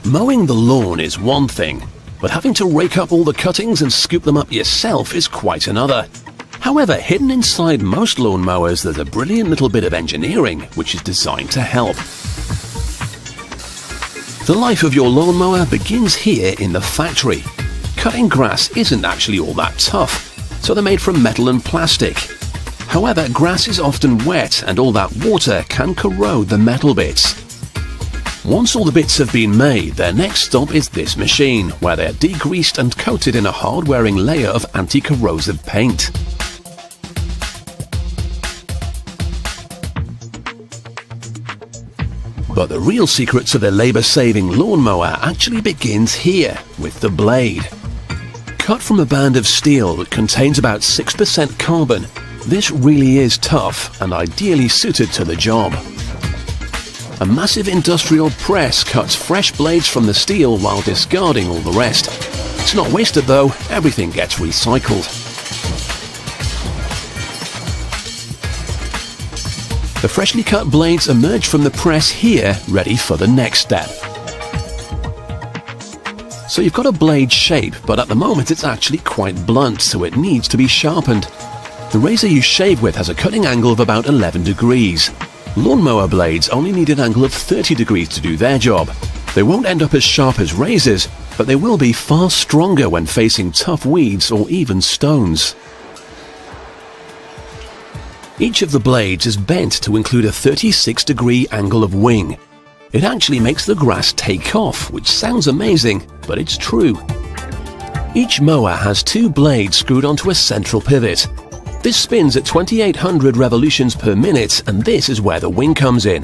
Mowing the lawn is one thing, but having to rake up all the cuttings and scoop them up yourself is quite another. However, hidden inside most lawn mowers there's a brilliant little bit of engineering which is designed to help. The life of your lawnmower begins here in the factory. Cutting grass isn't actually all that tough, so they're made from metal and plastic. However, grass is often wet and all that water can corrode the metal bits. Once all the bits have been made, their next stop is this machine, where they are degreased and coated in a hard-wearing layer of anti-corrosive paint. But the real secret to the labour-saving lawnmower actually begins here, with the blade. Cut from a band of steel that contains about 6% carbon, this really is tough and ideally suited to the job. A massive industrial press cuts fresh blades from the steel while discarding all the rest. It's not wasted though, everything gets recycled. The freshly cut blades emerge from the press here, ready for the next step. So you've got a blade shape, but at the moment it's actually quite blunt, so it needs to be sharpened. The razor you shave with has a cutting angle of about 11 degrees. Lawnmower blades only need an angle of 30 degrees to do their job. They won't end up as sharp as razors, but they will be far stronger when facing tough weeds or even stones. Each of the blades is bent to include a 36-degree angle of wing. It actually makes the grass take off, which sounds amazing, but it's true. Each mower has two blades screwed onto a central pivot. This spins at 2800 revolutions per minute, and this is where the wing comes in.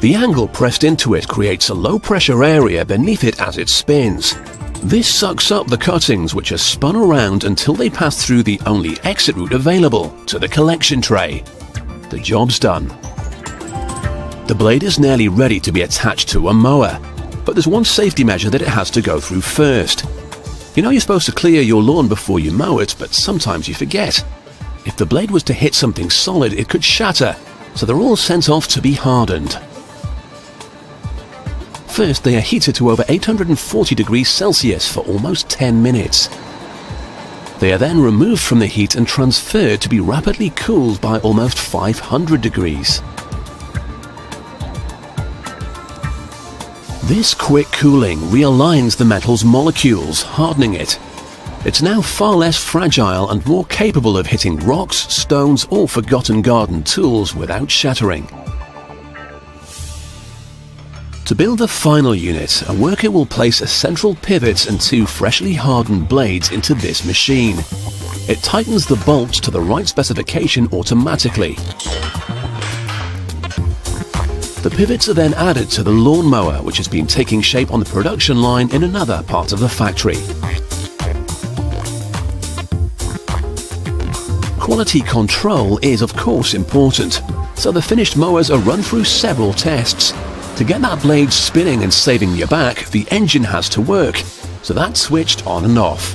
The angle pressed into it creates a low-pressure area beneath it as it spins. This sucks up the cuttings, which are spun around until they pass through the only exit route available, to the collection tray. The job's done. The blade is nearly ready to be attached to a mower, but there's one safety measure that it has to go through first. You know you're supposed to clear your lawn before you mow it, but sometimes you forget. If the blade was to hit something solid, it could shatter, so they're all sent off to be hardened. First, they are heated to over 840 degrees Celsius for almost 10 minutes. They are then removed from the heat and transferred to be rapidly cooled by almost 500 degrees. This quick cooling realigns the metal's molecules, hardening it. It's now far less fragile and more capable of hitting rocks, stones or forgotten garden tools without shattering. To build the final unit, a worker will place a central pivot and two freshly hardened blades into this machine. It tightens the bolts to the right specification automatically. The pivots are then added to the lawnmower, which has been taking shape on the production line in another part of the factory. Quality control is of course important, so the finished mowers are run through several tests. To get that blade spinning and saving your back, the engine has to work, so that's switched on and off.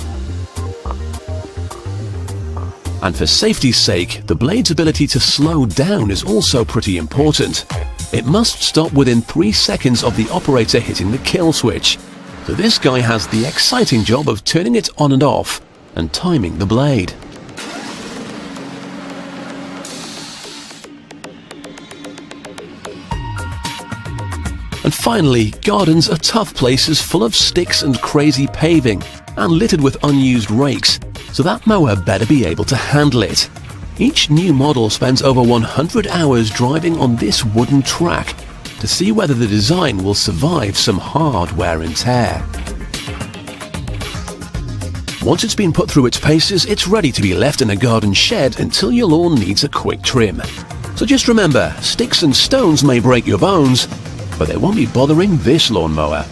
And for safety's sake, the blade's ability to slow down is also pretty important. It must stop within 3 seconds of the operator hitting the kill switch. So this guy has the exciting job of turning it on and off and timing the blade. And finally, gardens are tough places full of sticks and crazy paving, and littered with unused rakes, so that mower better be able to handle it. Each new model spends over 100 hours driving on this wooden track to see whether the design will survive some hard wear and tear. Once it's been put through its paces, it's ready to be left in a garden shed until your lawn needs a quick trim. So just remember, sticks and stones may break your bones, but they won't be bothering this lawnmower.